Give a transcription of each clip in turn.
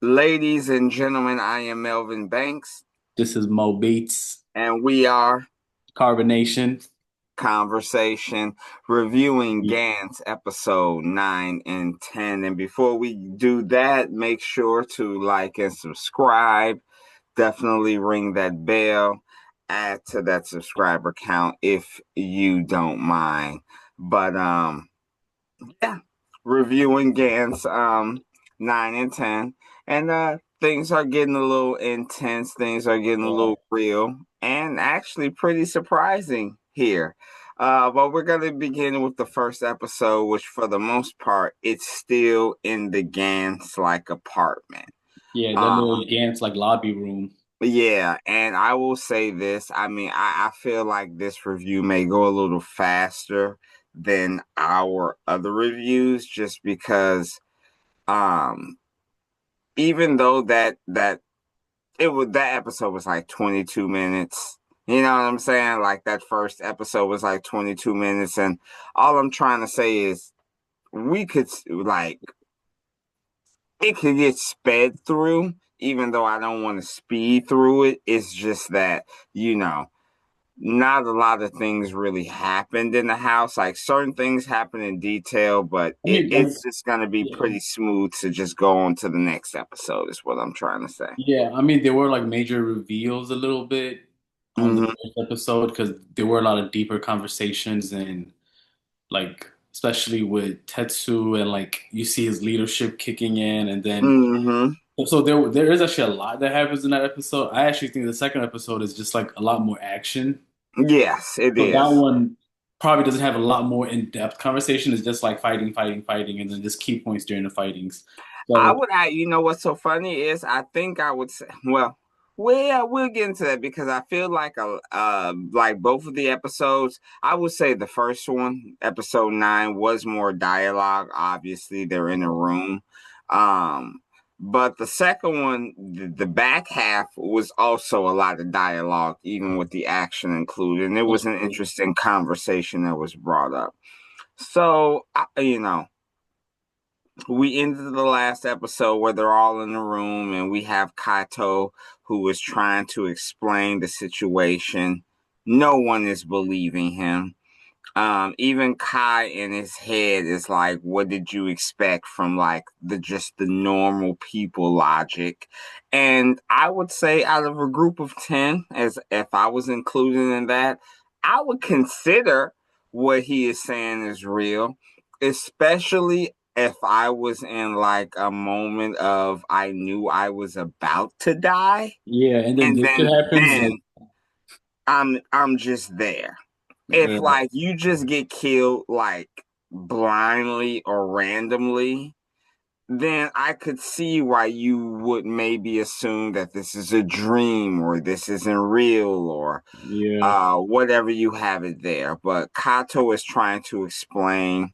Ladies and gentlemen, I am Melvin Banks, This is Mo Beats, and we are Carbonation. Conversation reviewing Gantz episode 9 and 10. And before we do that, make sure to like and subscribe. Definitely ring that bell. Add to that subscriber count if you don't mind. But yeah, reviewing Gantz 9 and 10. And things are getting a little intense, things are getting a Yeah. little real, and actually pretty surprising here. But we're going to begin with the first episode, which for the most part, it's still in the Gantz like apartment. Yeah, that Um, little Gantz like lobby room. yeah, and I will say this. I mean, I feel like this review may go a little faster than our other reviews just because um even though that episode was like 22 minutes. You know what I'm saying? Like that first episode was like 22 minutes, and all I'm trying to say is we could like it could get sped through, even though I don't want to speed through it. It's just that, you know, not a lot of things really happened in the house. Like certain things happen in detail, but I mean, like, it's just going to be yeah, pretty smooth to just go on to the next episode, is what I'm trying to say. yeah. I mean, there were like major reveals a little bit on the Hmm. first episode because there were a lot of deeper conversations and like especially with Tetsu and like you see his leadership kicking in and then Hmm. so there is actually a lot that happens in that episode. I actually think the second episode is just like a lot more action. Yes, it So that is. one probably doesn't have a lot more in-depth conversation. It's just like fighting, fighting, fighting, and then just key points during the fightings. I So would add, you know what's so funny is I think I would say, well, we'll get into that because I feel like both of the episodes, I would say the first one, episode 9, was more dialogue. Obviously, they're in a room. Um, but the second one, the back half was also a lot of dialogue, even with the action included. And it was an interesting conversation that was brought up. So, we ended the last episode where they're all in the room and we have Kato who is trying to explain the situation. No one is believing him. Even Kai in his head is like, what did you expect from like the normal people logic? And I would say out of a group of 10, as if I was included in that, I would consider what he is saying is real, especially if I was in like a moment of I knew I was about to die, yeah, and then and this shit happens like I'm just there. If uh, like you just get killed like blindly or randomly, then I could see why you would maybe assume that this is a dream or this isn't real or yeah. whatever you have it there. But Kato is trying to explain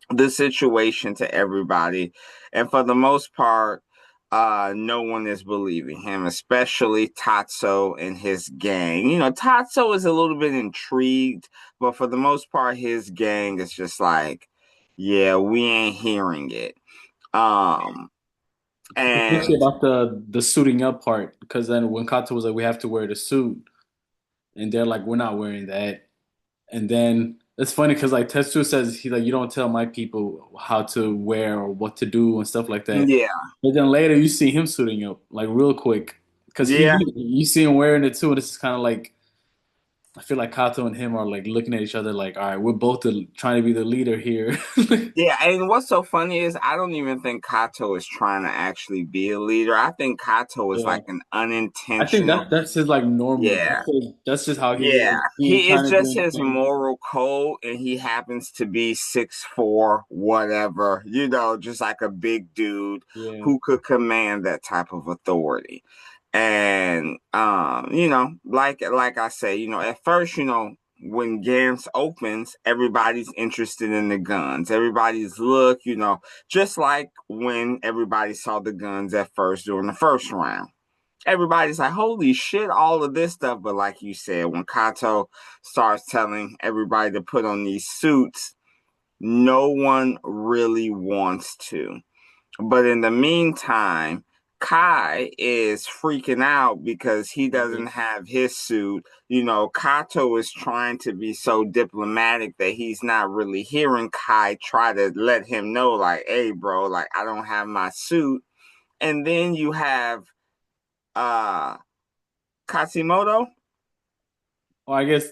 the situation to everybody. And for the most part, no one is believing him, especially Tatsu and his gang. You know, Tatsu is a little bit intrigued, but for the most part, his gang is just like, yeah, we ain't hearing it. Um, Especially and about the suiting up part, because then when Kato was like, we have to wear the suit, and they're like, we're not wearing that. And then it's funny because like Tetsuo says he's like, you don't tell my people how to wear or what to do and stuff like that. yeah, But then later you see him suiting up like real quick because yeah, you see him wearing it too, and it's kind of like I feel like Kato and him are like looking at each other like, all right, we're both trying to be the leader here. yeah. And what's so funny is I don't even think Kato is trying to actually be a leader. I think Kato is Yeah, like an I think unintentional, that's his like normal. yeah. That's just how he Yeah, is. He ain't he is trying to do just his anything. moral code, and he happens to be 6'4", whatever, you know, just like a big dude Yeah, who could command that type of authority. And you know, like I say, you know, at first, you know, when Gantz opens, everybody's interested in the guns. Everybody's look, you know, just like when everybody saw the guns at first during the first round, everybody's like, holy shit, all of this stuff. But like you said, when Kato starts telling everybody to put on these suits, no one really wants to. But in the meantime, Kai is freaking out because he doesn't have his suit. Kato is trying to be so diplomatic that he's not really hearing Kai try to let him know, like, hey, bro, like, I don't have my suit. And then you have uh Katsumoto. Oh, I guess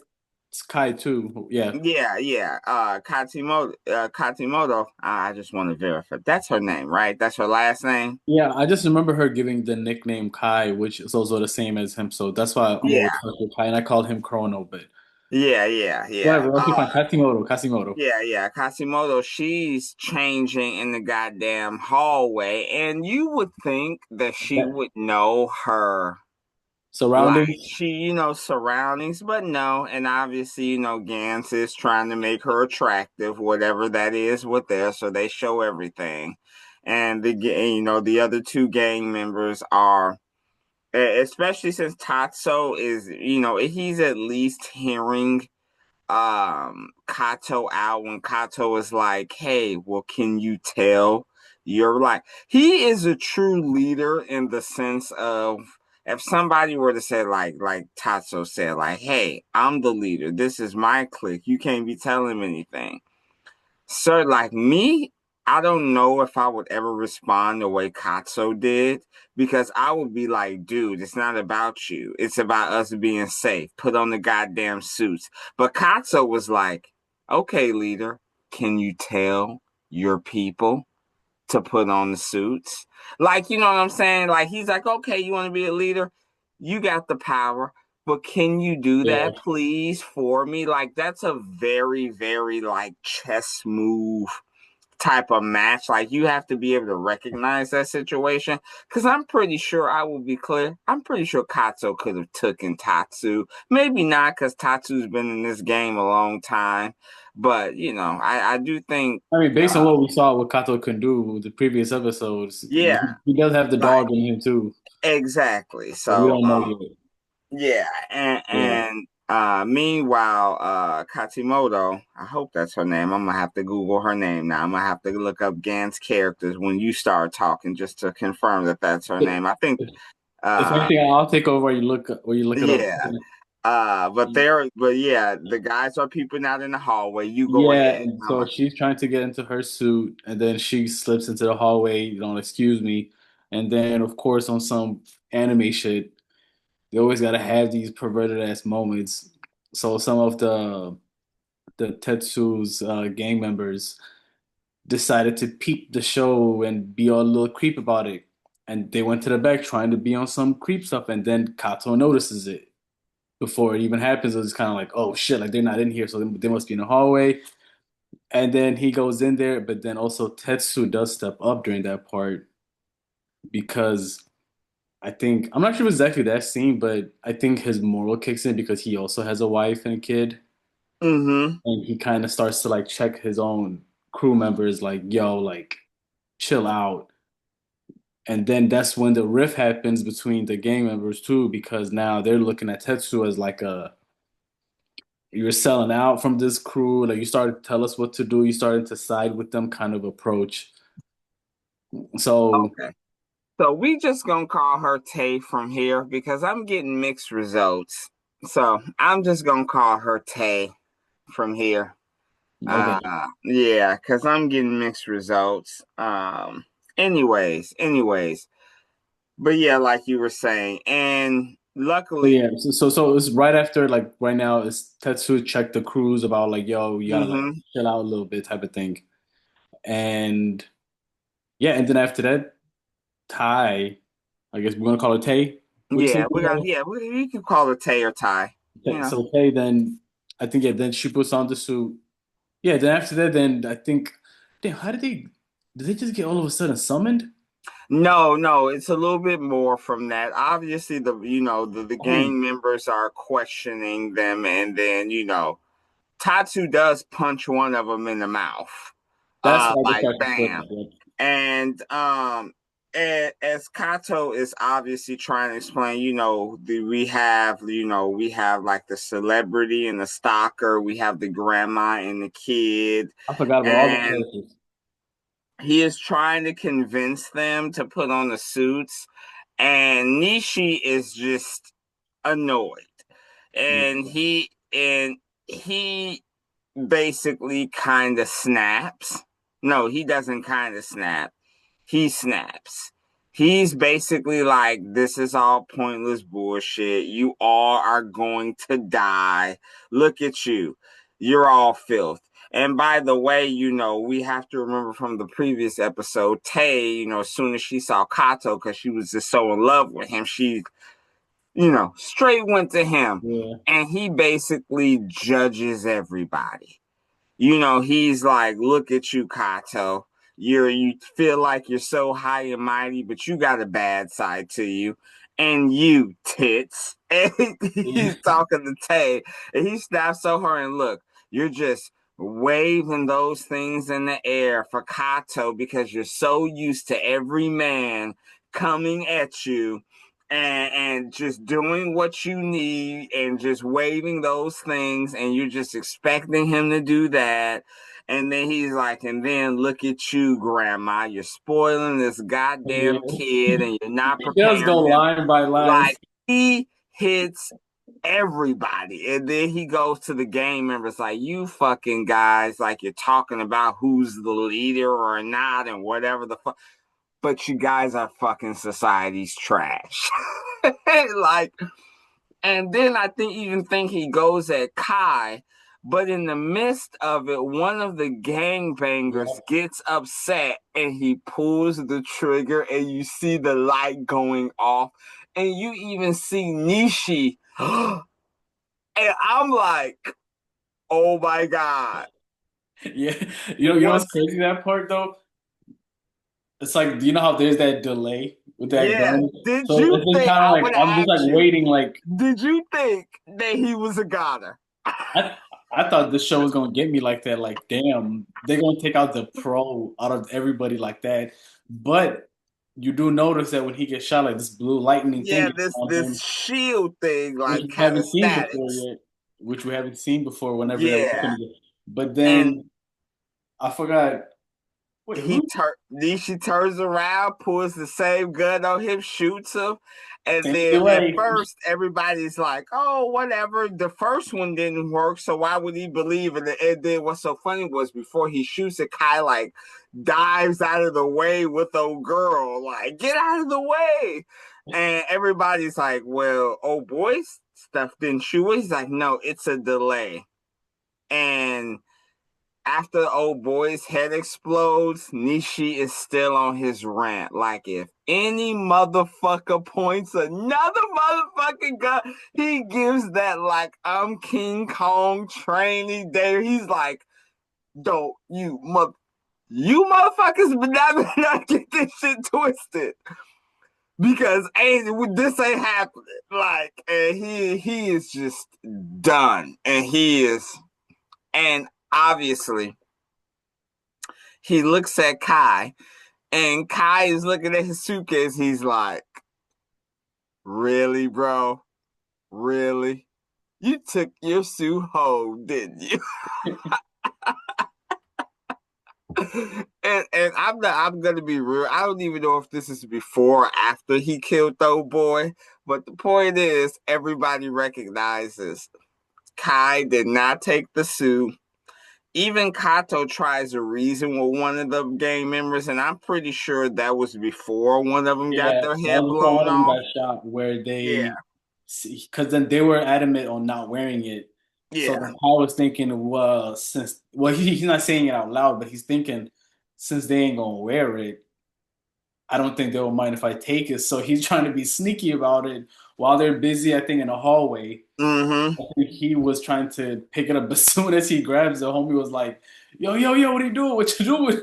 it's Kai too. Yeah. Yeah, yeah. Katsumoto. I just want to verify. That's her name, right? That's her last name. Yeah, I just remember her giving the nickname Kai, which is also the same as him. So that's why I'm always Yeah, stuck with Kai, and I called him Chrono, but yeah, yeah, yeah. whatever. Okay, fine. Kasimoto, Kasimoto. Yeah, yeah. Kasimoto, she's changing in the goddamn hallway, and you would think that she That would know her, like, surroundings. surroundings, but no. And obviously, Gantz is trying to make her attractive, whatever that is with there, so they show everything. And the other two gang members are, especially since Tatsu is, he's at least hearing Kato out when Kato is like, hey, well, can you tell you're like, he is a true leader in the sense of, if somebody were to say, like Tatsu said, like, hey, I'm the leader, this is my clique, you can't be telling him anything. Sir, like me, I don't know if I would ever respond the way Katsu did, because I would be like, dude, it's not about you. It's about us being safe. Put on the goddamn suits. But Katsu was like, okay, leader, can you tell your people to put on the suits? Like, you know what I'm saying? Like, he's like, okay, you want to be a leader? You got the power. But can you do Yeah. that, please, for me? Like, that's a very, very, like, chess move type of match. Like, you have to be able to recognize that situation. Because I'm pretty sure, I will be clear, I'm pretty sure Katsu could have taken Tatsu. Maybe not, because Tatsu's been in this game a long time. But, I do think, I mean, based on uh, what we saw, what Kato can do with the previous episodes, yeah, he does have the like, dog in him too, exactly. but we So, don't know yet. yeah, and Yeah. meanwhile, Katsumoto, I hope that's her name. I'm gonna have to Google her name now. I'm gonna have to look up Gantz characters when you start talking just to confirm that that's her name. I think, If uh, anything, I'll take over while you look it up. yeah, but yeah, the guys are peeping out in the hallway. You go Yeah, ahead. and so she's trying to get into her suit, and then she slips into the hallway, you don't excuse me. And then, of course, on some anime shit, they always gotta have these perverted ass moments. So some of the Tetsu's gang members decided to peep the show and be all a little creep about it. And they went to the back trying to be on some creep stuff, and then Kato notices it before it even happens. It was kind of like, oh shit, like they're not in here, so they must be in the hallway. And then he goes in there, but then also Tetsu does step up during that part because I think I'm not sure exactly that scene, but I think his moral kicks in because he also has a wife and a kid, Mm-hmm. and he kind of starts to like check his own crew members, like, yo, like chill out. And then that's when the rift happens between the gang members too, because now they're looking at Tetsu as like a you're selling out from this crew, like you started to tell us what to do, you started to side with them kind of approach. So Okay. So we just gonna call her Tay from here because I'm getting mixed results. So I'm just gonna call her Tay from here. okay. Yeah, because I'm getting mixed results. Anyways. But yeah, like you were saying, and So luckily, yeah, so it's right after like right now it's Tetsu check the crews about like yo you gotta like hmm chill out a little bit type of thing, and yeah, and then after that Tai, I guess we're gonna call it Tay. Would you say yeah, we can call her Tay or Ty. You know, So Tay? Then I think yeah, then she puts on the suit. Yeah, then after that, then I think damn, how did they just get all of a sudden summoned? no, it's a little bit more from that. Obviously, the Oh, gang members are questioning them, and then Tatsu does punch one of them in the mouth. that's what I guess Like I can bam. feel. And as Kato is obviously trying to explain, we have like the celebrity and the stalker, we have the grandma and the kid, I forgot about all the and characters. he is trying to convince them to put on the suits, and Nishi is just annoyed, and Yeah. he basically kind of snaps. No, he doesn't kind of snap. He snaps. He's basically like, this is all pointless bullshit. You all are going to die. Look at you. You're all filth. And by the way, we have to remember from the previous episode, Tay, as soon as she saw Kato, because she was just so in love with him, she, straight went to him. Yeah. And he basically judges everybody. He's like, look at you, Kato. You feel like you're so high and mighty, but you got a bad side to you. And you, tits. And Yeah. he's talking to Tay, and he snaps at her and look, you're just waving those things in the air for Kato because you're so used to every man coming at you and just doing what you need and just waving those things, and you're just expecting him to do that. And then he's like, and then look at you, grandma, you're spoiling this Yeah. goddamn kid and you're not He does go preparing him. line by line. Like, he hits everybody, and then he goes to the gang members like, you fucking guys, like, you're talking about who's the leader or not and whatever the fuck, but you guys are fucking society's trash. Like, and then I even think he goes at Kai, but in the midst of it, one of the gangbangers Yeah. gets upset and he pulls the trigger, and you see the light going off, and you even see Nishi. And I'm like, oh my God. Yeah. You know what's What's crazy that part though? It's like, do you know how there's that delay with that Yeah. gun? Did So you it's just think kind of I like would I'm just have like asked you? waiting. Like Did you think that he was a goner? I I thought this show was gonna get me like that. Like, damn, they're gonna take out the pro out of everybody like that. But you do notice that when he gets shot, like this blue lightning thing Yeah, is this on this him, shield thing, which like we haven't seen before calisthenics. yet. Which we haven't seen before. Whenever they're working Yeah, together. But and then I forgot. Wait, who? Nishi turns around, pulls the same gun on him, shoots him, and Same then at delay. first everybody's like, "Oh, whatever." The first one didn't work, so why would he believe in it? And then what's so funny was before he shoots it, Kai like dives out of the way with old girl, like, "Get out of the way!" And everybody's like, "Well, old boy's stuff didn't shoot." He's like, "No, it's a delay." And after the old boy's head explodes, Nishi is still on his rant. Like, if any motherfucker points another motherfucking gun, he gives that, like, I'm King Kong training day. He's like, don't you motherfuckers but not get this shit twisted. Because this ain't happening. Like, and he is just done. And obviously he looks at Kai, and Kai is looking at his suitcase. He's like, really, bro? Really? You took your suit home, didn't you? And I'm gonna be real. I don't even know if this is before or after he killed the old boy. But the point is, everybody recognizes Kai did not take the suit. Even Kato tries to reason with one of the gang members, and I'm pretty sure that was before one of them got Yeah, their that head was before one blown of them off. got shot, where Yeah, they, because then they were adamant on not wearing it. So yeah. then I was thinking, well, he's not saying it out loud, but he's thinking since they ain't gonna wear it, I don't think they'll mind if I take it. So he's trying to be sneaky about it while they're busy, I think, in the hallway. Mm-hmm. I think he was trying to pick it up, but as soon as he grabs it, homie was like, "Yo, yo, yo, what are you doing? What you doing?"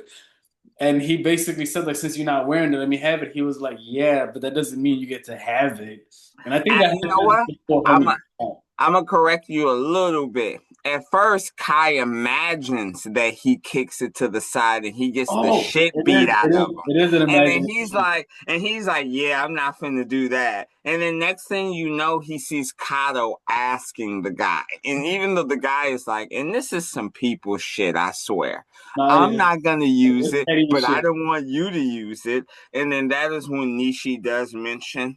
And he basically said, like, since you're not wearing it, let me have it. He was like, yeah, but that doesn't mean you get to have it. And I think And that you know happened what? before I'm homie got out. I'm gonna correct you a little bit. At first, Kai imagines that he kicks it to the side and he gets the Oh, shit beat out of him. it is an And then imagination. he's like, yeah, I'm not finna do that. And then next thing you know, he sees Kato asking the guy. And even though the guy is like, and this is some people shit, I swear. No, it I'm is. not gonna use It's it, petty but I shit. don't want you to use it. And then that is when Nishi does mention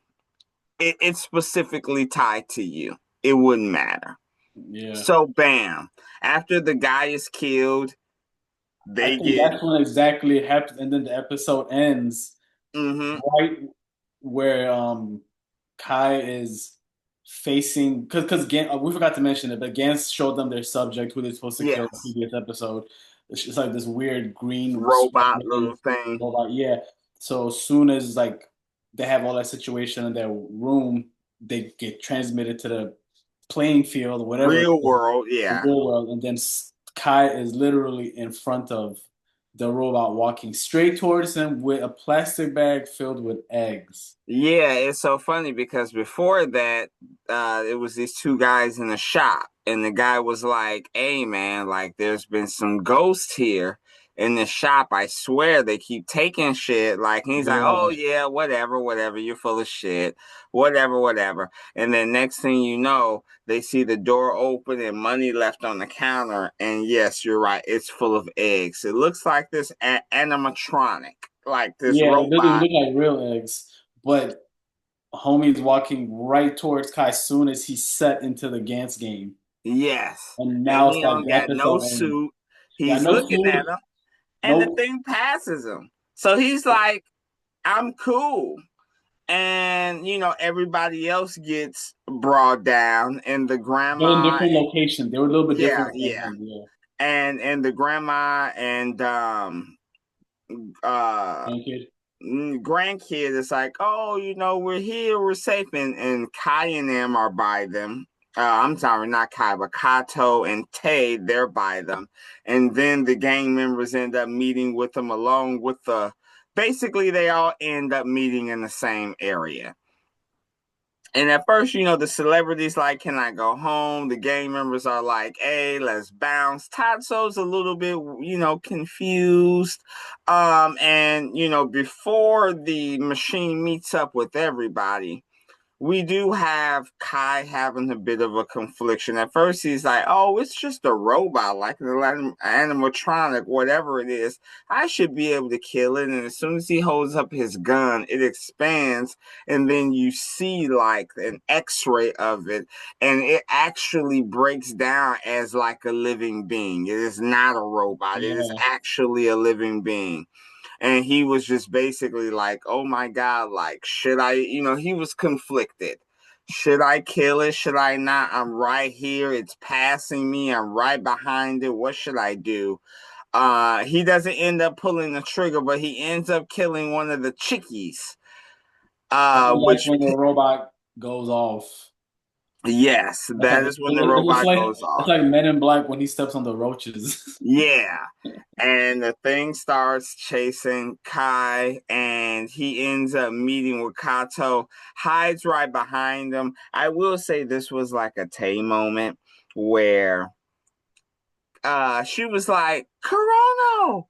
it's specifically tied to you. It wouldn't matter. Yeah. So bam. After the guy is killed, I they think get that's when exactly it happens, and then the episode ends mm-hmm. right where Kai is facing because we forgot to mention it, but Gantz showed them their subject who they're supposed to kill in the Yes. previous episode. It's just like this weird green Robot Spider-Man little thing. robot. Yeah. So as soon as like they have all that situation in their room, they get transmitted to the playing field, whatever it Real is, world, the yeah. real world, and then Kai is literally in front of the robot, walking straight towards him with a plastic bag filled with eggs. Yeah, it's so funny because before that, it was these two guys in a shop, and the guy was like, "Hey, man, like there's been some ghosts here in the shop. I swear they keep taking shit." Like he's like, "Oh Yeah, yeah, whatever, whatever. You're full of shit, whatever, whatever." And then next thing you know, they see the door open and money left on the counter, and yes, you're right, it's full of eggs. It looks like this animatronic, like this yeah, it doesn't robot. look like real eggs, but homie's walking right towards Kai as soon as he's set into the Gantz game. Yes. And And now it's he like don't the got no episode ends. suit. Yeah, He's no looking at food, him and the no. thing passes him. So he's like, I'm cool. And everybody else gets brought down and the They're in grandma different locations. They were a little bit yeah, different than yeah. him. Yeah, And the grandma and uh thank you. grandkid is like, oh, we're here, we're safe, and Kai and them are by them. I'm sorry, not Kai, but Kato and Tay, they're by them. And then the gang members end up meeting with them along with basically they all end up meeting in the same area. And at first, the celebrities like, can I go home? The gang members are like, hey, let's bounce. Tatsu's a little bit, confused. And before the machine meets up with everybody, we do have Kai having a bit of a confliction. At first, he's like, "Oh, it's just a robot, like an animatronic, whatever it is. I should be able to kill it." And as soon as he holds up his gun, it expands, and then you see like an X-ray of it, and it actually breaks down as like a living being. It is not a robot. It is Yeah, actually a living being, and he was just basically like, oh my god, like should I, he was conflicted. Should I kill it? Should I not? I'm right here, it's passing me, I'm right behind it, what should I do? He doesn't end up pulling the trigger, but he ends up killing one of the chickies, I don't like which when the robot goes off. yes, That's like that is when the robot goes it's off. like Men in Black when he steps on the roaches. Yeah. And the thing starts chasing Kai, and he ends up meeting with Kato, hides right behind him. I will say this was like a Tay moment where she was like, Corono!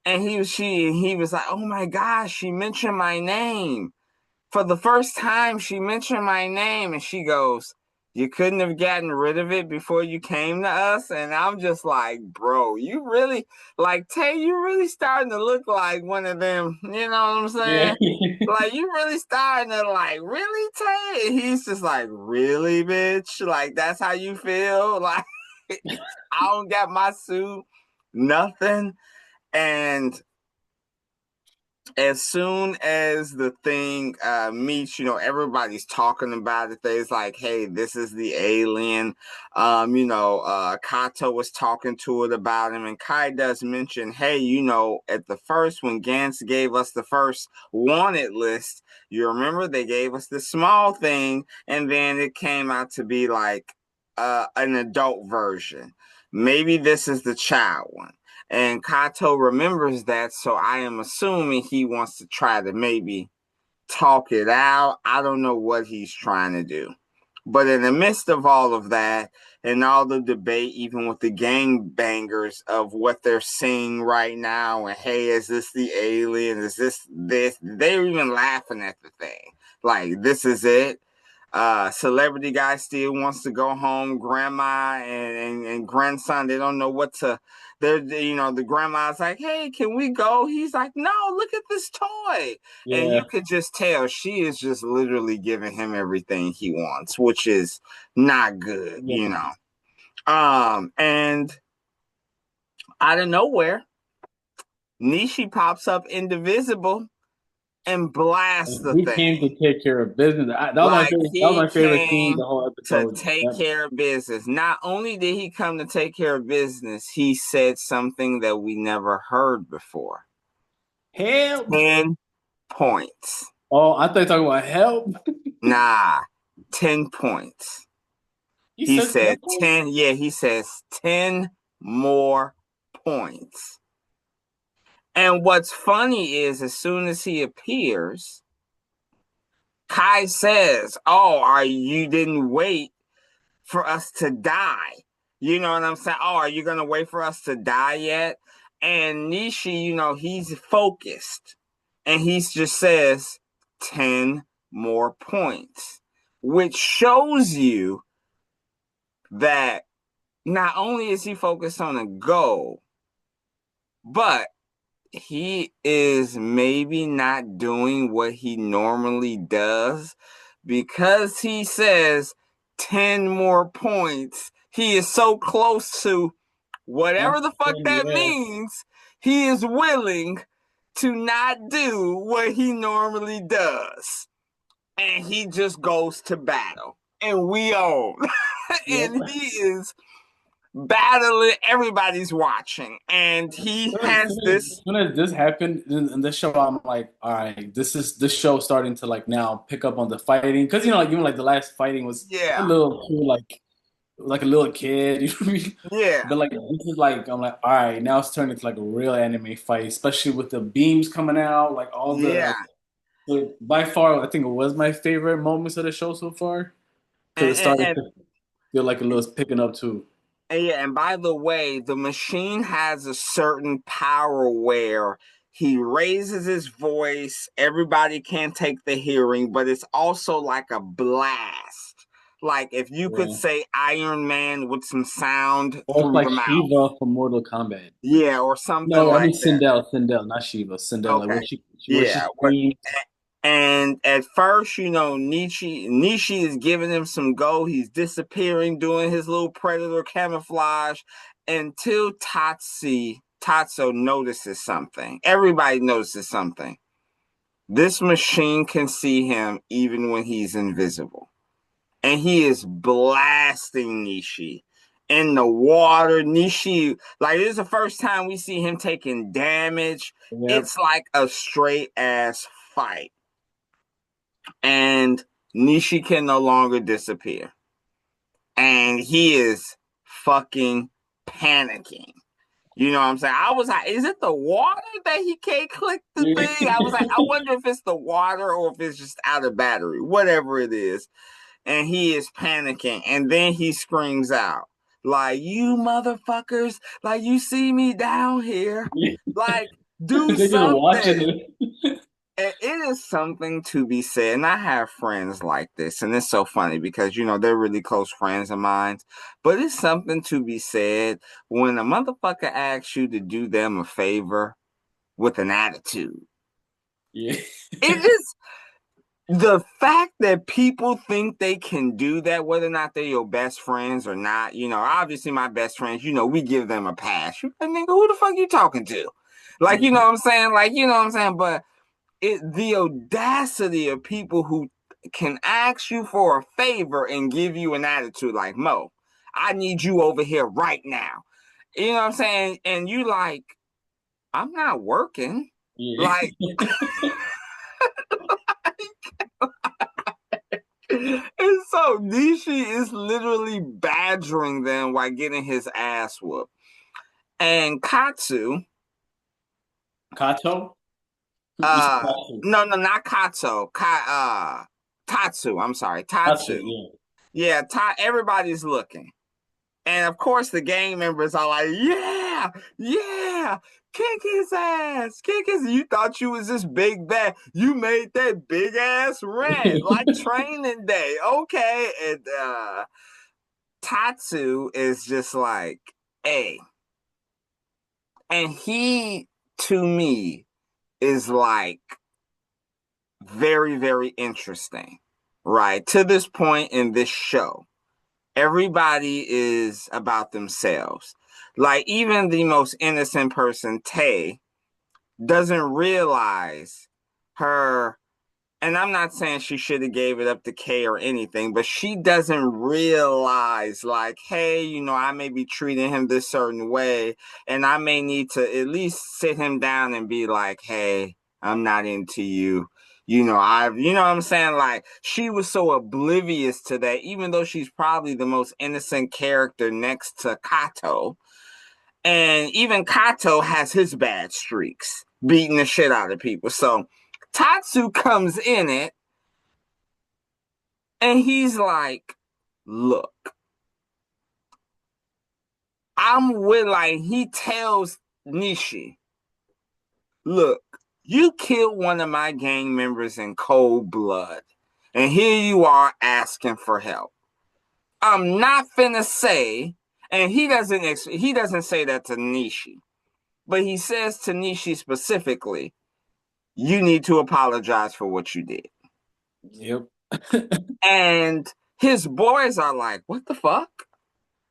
And he was like, oh my gosh, she mentioned my name. For the first time, she mentioned my name, and she goes, "You couldn't have gotten rid of it before you came to us." And I'm just like, bro, you really, like, Tay, you really starting to look like one of them. You know what I'm Yeah. saying? Like, you really starting to, like, really, Tay? And he's just like, really, bitch? Like, that's how you feel? Like, I don't got my suit, nothing. And as soon as the thing meets, everybody's talking about it. There's like, hey, this is the alien. Kato was talking to it about him, and Kai does mention, hey, at the first, when Gantz gave us the first wanted list, you remember they gave us the small thing, and then it came out to be like an adult version. Maybe this is the child one. And Kato remembers that, so I am assuming he wants to try to maybe talk it out. I don't know what he's trying to do. But in the midst of all of that and all the debate, even with the gangbangers of what they're seeing right now, and hey, is this the alien? Is this? They're even laughing at the thing. Like, this is it. Celebrity guy still wants to go home. Grandma and grandson, they don't know what to. The grandma's like, hey, can we go? He's like, no, look at this toy. And you Yeah, could just tell she is just literally giving him everything he wants, which is not good, yeah. And out of nowhere, Nishi pops up indivisible and blasts And the he came thing. to take care of business. That was my Like, favorite. That was he my favorite scene came the whole to episode. take care of business. Not only did he come to take care of business, he said something that we never heard before. Help! 10 points. Oh, I thought you were talking about help. Nah, 10 points. He He said said help. 10, yeah, he says 10 more points. And what's funny is as soon as he appears, Kai says, oh, you didn't wait for us to die. You know what I'm saying? Oh, are you going to wait for us to die yet? And Nishi, he's focused. And he just says 10 more points, which shows you that not only is he focused on a goal, but he is maybe not doing what he normally does because he says 10 more points. He is so close to whatever the fuck that Yeah. means. He is willing to not do what he normally does. And he just goes to battle. And we own. Yep. And he is battling. Everybody's watching. And he has this. Soon as this happened in this show, I'm like, all right, this show starting to like now pick up on the fighting because like even like the last fighting was a Yeah. little too like a little kid, you know what I mean? Yeah. But like this is like I'm like, all right, now it's turning to like a real anime fight, especially with the beams coming out, like all Yeah. by far I think it was my favorite moments of the show so far because And, it and, started and, to feel like a little picking up too. and yeah, and by the way, the machine has a certain power where he raises his voice, everybody can take the hearing, but it's also like a blast. Like if you could Yeah. say Iron Man with some sound Or it's through like the mouth. Shiva from Mortal Kombat. Yeah, or something No, I mean like that. Sindel, not Shiva. Sindel, like Okay. when Yeah. she screams. And at first, Nishi is giving him some go. He's disappearing, doing his little predator camouflage until Tatsu notices something. Everybody notices something. This machine can see him even when he's invisible. And he is blasting Nishi in the water. Nishi, like, this is the first time we see him taking damage. Yep. It's like a straight ass fight. And Nishi can no longer disappear. And he is fucking panicking. You know what I'm saying? I was like, is it the water that he can't click the Yeah. thing? I was like, I wonder if it's the water or if it's just out of battery, whatever it is. And he is panicking. And then he screams out, like, you motherfuckers, like, you see me down here. Like, do They're just watching something. it. It is something to be said, and I have friends like this, and it's so funny because they're really close friends of mine. But it's something to be said when a motherfucker asks you to do them a favor with an attitude. Yeah. It is the fact that people think they can do that, whether or not they're your best friends or not. Obviously my best friends, we give them a pass. You like, nigga, who the fuck you talking to? Like, you know what I'm saying? Like, you know what I'm saying? But the audacity of people who can ask you for a favor and give you an attitude like, Mo, I need you over here right now. You know what I'm saying? And you like, I'm not working. Yeah. Like, and so Nishi is literally badgering them while getting his ass whooped. And Katsu, Kato? You said uh, Katsu. no, not Katsu, Tatsu, I'm sorry, Katsu, Tatsu. yeah. Yeah, everybody's looking. And of course, the gang members are like, yeah, yeah, kick his ass, kick his. You thought you was this big bad. You made that big ass rant like training day. Okay. And Tatsu is just like, hey. And he, to me, is like very, very interesting, right? To this point in this show, everybody is about themselves. Like, even the most innocent person, Tay, doesn't realize her, and I'm not saying she should have gave it up to Kay or anything, but she doesn't realize, like, hey, I may be treating him this certain way, and I may need to at least sit him down and be like, hey, I'm not into you. You know what I'm saying? Like, she was so oblivious to that, even though she's probably the most innocent character next to Kato. And even Kato has his bad streaks, beating the shit out of people. So Tatsu comes in it and he's like, look, he tells Nishi, look, you killed one of my gang members in cold blood. And here you are asking for help. I'm not finna say, and he doesn't say that to Nishi, but he says to Nishi specifically, you need to apologize for what you did. Yep. And his boys are like, what the fuck?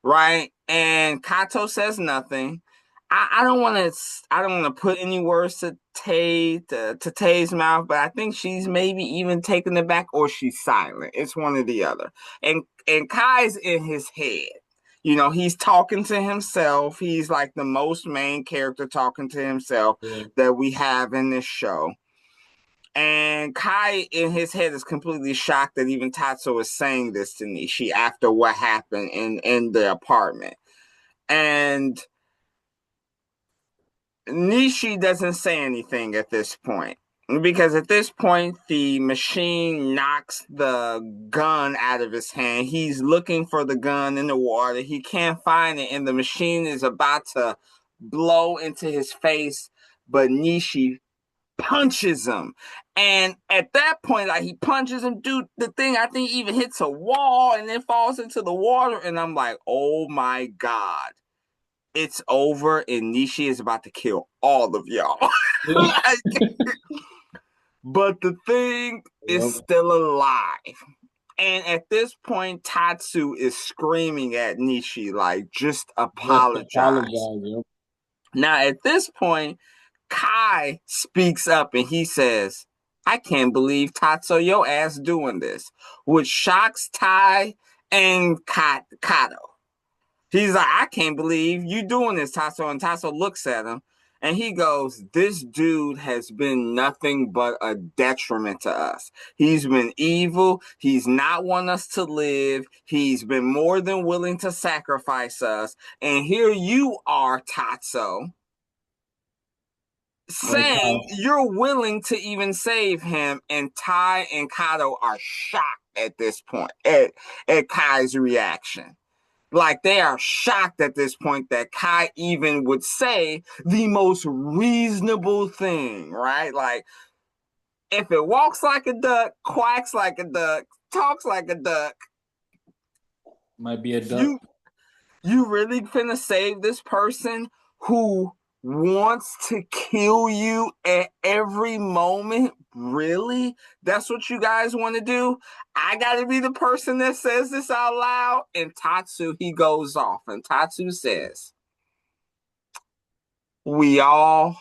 Right? And Kato says nothing. I don't want to put any words to Tay's mouth, but I think she's maybe even taking it back or she's silent. It's one or the other. And Kai's in his head. He's talking to himself. He's like the most main character talking to himself Yeah. that we have in this show. And Kai in his head is completely shocked that even Tatsu is saying this to Nishi after what happened in the apartment. And Nishi doesn't say anything at this point. Because at this point, the machine knocks the gun out of his hand. He's looking for the gun in the water. He can't find it, and the machine is about to blow into his face. But Nishi punches him. And at that point, like, he punches him, dude, the thing I think even hits a wall and then falls into the water. And I'm like, oh my God, it's over. And Nishi is about to kill all of y'all. Like, but the thing is Yep. still alive. And at this point, Tatsu is screaming at Nishi, like, just Just apologize. apologize. Yep. Now, at this point, Kai speaks up and he says, I can't believe Tatsu, your ass doing this, which shocks Tai and Kato. He's like, I can't believe you doing this, Tatsu. And Tatsu looks at him and he goes, this dude has been nothing but a detriment to us. He's been evil. He's not want us to live. He's been more than willing to sacrifice us. And here you are, Tatsu, Like saying you're willing to even save him, and Tai and Kato are shocked at this point at Kai's reaction. Like, they are shocked at this point that Kai even would say the most reasonable thing, right? Like, if it walks like a duck, quacks like a duck, talks like a duck, might be a duck. you You really finna save this person who wants to kill you at every moment? Really? That's what you guys want to do? I gotta be the person that says this out loud. And Tatsu, he goes off, and Tatsu says, we all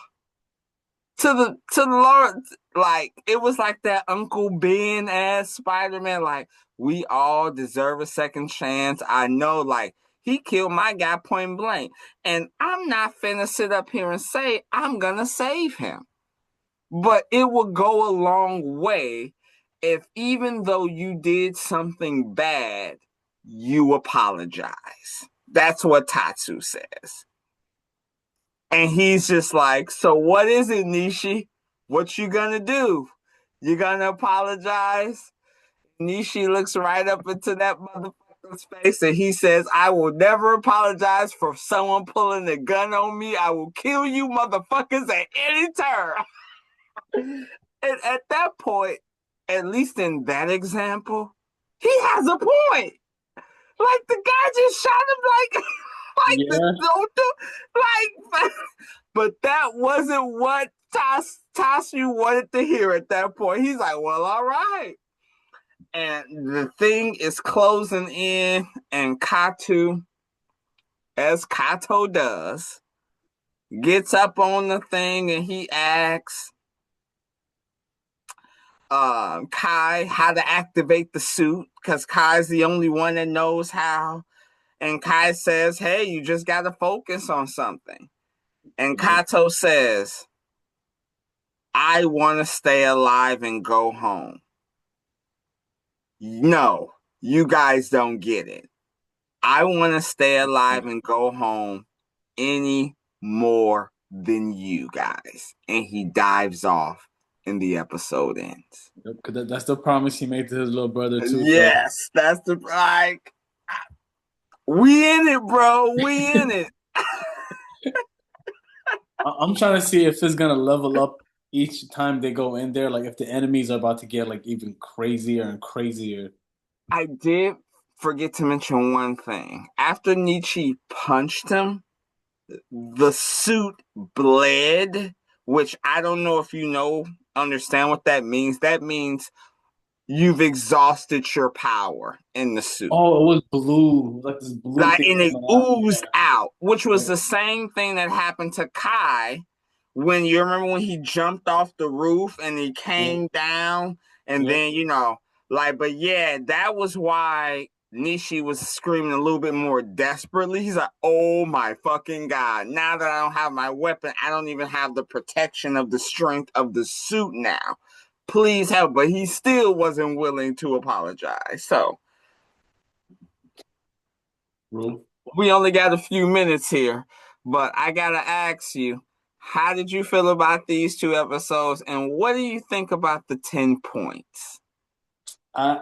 to the Lord, like, it was like that Uncle Ben ass Spider-Man, like, we all deserve a second chance. I know, like, he killed my guy point blank. And I'm not finna sit up here and say I'm gonna save him. But it will go a long way if, even though you did something bad, you apologize. That's what Tatsu says. And he's just like, so what is it, Nishi? What you gonna do? You gonna apologize? Nishi looks right up into that motherfucker's face and he says, I will never apologize for someone pulling a gun on me. I will kill you motherfuckers at any turn. And at that point, at least in that example, he has a point. Like the guy just shot him like like the Yeah, don't do like but that wasn't what Tasu wanted to hear at that point. He's like, well, all right. And the thing is closing in, and Katu, as Kato does, gets up on the thing and he asks Kai how to activate the suit because Kai's the only one that knows how. And Kai says, hey, you just got to focus on something. And yeah. Kato says, I want to stay alive and go home. No, you guys don't get it. I want to stay alive and go home any more than you guys. And he dives off and the episode ends. Yep, 'cause that's the promise he made to his little brother too. So Yes, that's the like we in it, bro. We in it. I'm trying to see if it's gonna level up each time they go in there. Like if the enemies are about to get like even crazier and crazier. I did forget to mention one thing. After Nietzsche punched him, the suit bled, which I don't know if you understand what that means. That means you've exhausted your power in the suit. Oh, it was blue, like this blue Like, thing and it coming out. oozed out, which was Yeah, the same thing that happened to Kai when you remember when he jumped off the roof and he yeah, came down, and yep. then like, but yeah, that was why Nishi was screaming a little bit more desperately. He's like, oh my fucking God. Now that I don't have my weapon, I don't even have the protection of the strength of the suit now. Please help. But he still wasn't willing to apologize. So Bro. we only got a few minutes here, but I gotta ask you, how did you feel about these two episodes, and what do you think about the 10 points? I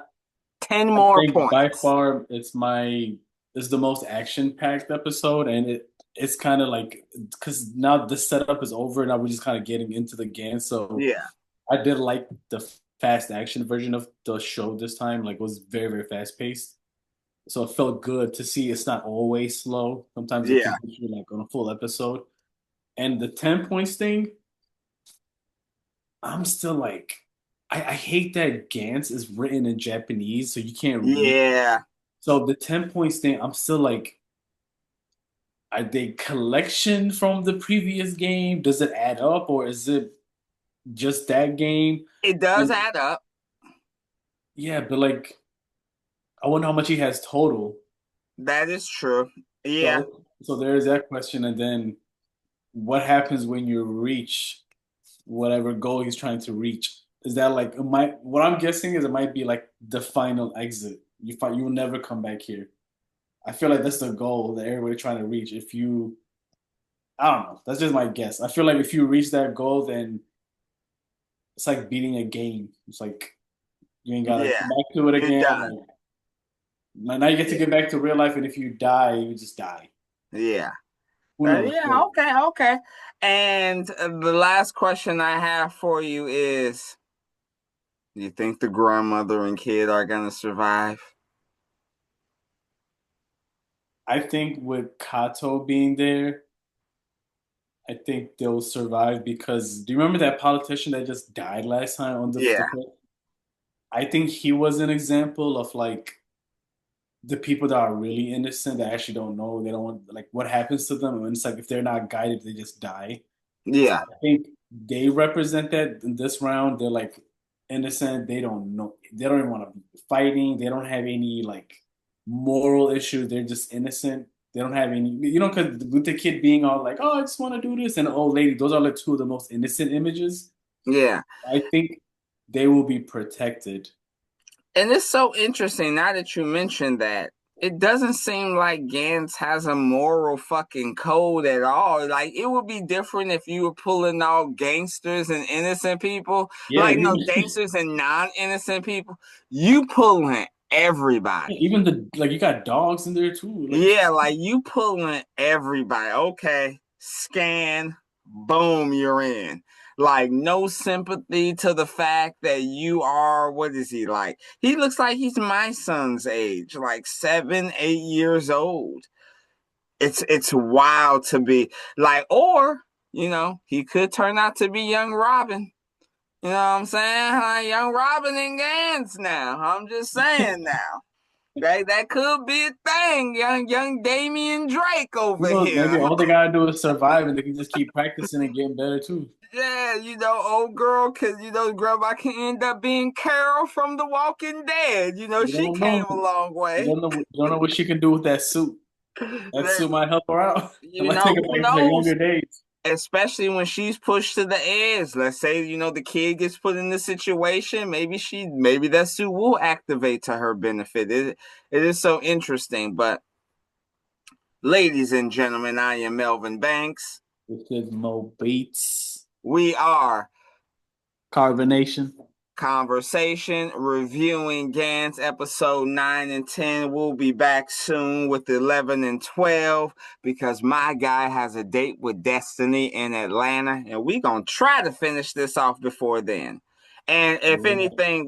10 I more think by points. far it's the most action packed episode, and it's kind of like because now the setup is over, now we're just kind of getting into the game. So Yeah, I did like the fast action version of the show this time. Like it was very very fast paced. So it felt good to see it's not always slow. Sometimes it yeah, can hit you like on a full episode. And the 10 points thing, I'm still like, I hate that Gantz is written in Japanese, so you can't read. yeah. So the 10 points thing, I'm still like, are they collection from the previous game? Does it add up or is it just that game? It does And add up. yeah, but like, I wonder how much he has total. That is true. Yeah, So there is that question. And then what happens when you reach whatever goal he's trying to reach? Is that like it might? What I'm guessing is it might be like the final exit. You will never come back here. I feel like that's the goal that everybody trying to reach. If you, I don't know, that's just my guess. I feel like if you reach that goal, then it's like beating a game. It's like you ain't gotta yeah. come back to it You're again. done. Like now you get to Yeah, get back to real life, and if you die, you just die. yeah. Who knows? Yeah, But okay, okay. And the last question I have for you is, do you think the grandmother and kid are going to survive? I think with Kato being there, I think they'll survive because do you remember that politician that just died last time on the Yeah, clip? I think he was an example of like the people that are really innocent that actually don't know, they don't want like what happens to them. And it's like if they're not guided, they just die. So yeah, I think they represent that in this round. They're like innocent. They don't know. They don't even want to be fighting. They don't have any like moral issues. They're just innocent. They don't have any, because with the kid being all like, "Oh, I just want to do this," and the old lady, those are like two of the most innocent images. yeah. I think they will be protected. And it's so interesting now that you mentioned that. it doesn't seem like Gantz has a moral fucking code at all. Like it would be different if you were pulling out gangsters and innocent people, Yeah, like no gangsters and non-innocent people. You pulling everybody. even the like you got dogs in there too. Like Yeah, like you pulling everybody. Okay, scan, boom, you're in. Like no sympathy to the fact that you are, what is he like? He looks like he's my son's age, like 7, 8 years old. It's wild to be like, or he could turn out to be young Robin. You know what I'm saying? Like young Robin and Gans now. I'm just saying now. That could be a thing, young Damian Drake who over knows? here. Maybe all they gotta do is survive, and they can just keep practicing and getting better too. Yeah, old girl, cause grandma can end up being Carol from The Walking Dead. You She don't came know. a long You way. don't know. You don't know what she can do with that suit. That That, suit might help her out. It might take her who back to her knows? younger days. Especially when she's pushed to the edge. Let's say, the kid gets put in this situation. Maybe that suit will activate to her benefit. It is so interesting. But ladies and gentlemen, I am Melvin Banks. This is Mo Beats We are Carbonation. Conversation reviewing Gantz episode 9 and 10. We'll be back soon with 11 and 12 because my guy has a date with Destiny in Atlanta, and we're going to try to finish this off before then. And if Yeah. anything,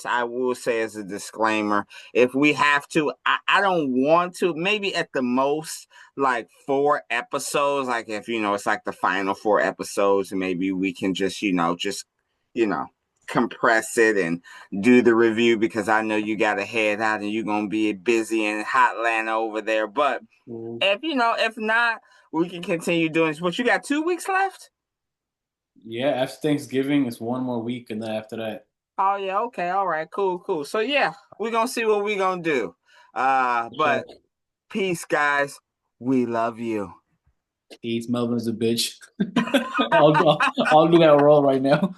I will say as a disclaimer, if we have to, I don't want to, maybe at the most, like 4 episodes, like if, it's like the final 4 episodes, maybe we can you know, compress it and do the review because I know you got to head out and you're gonna be busy in Hotlanta over there. But Cool. if not, we can continue doing this. But you got 2 weeks left. Yeah, after Thanksgiving, it's one more week, and then after that, Oh yeah, okay, all right, cool. So yeah, we're gonna see what we're gonna do. so But peace, guys. We love you. Peace. Melvin's a bitch. I'll do that role right now.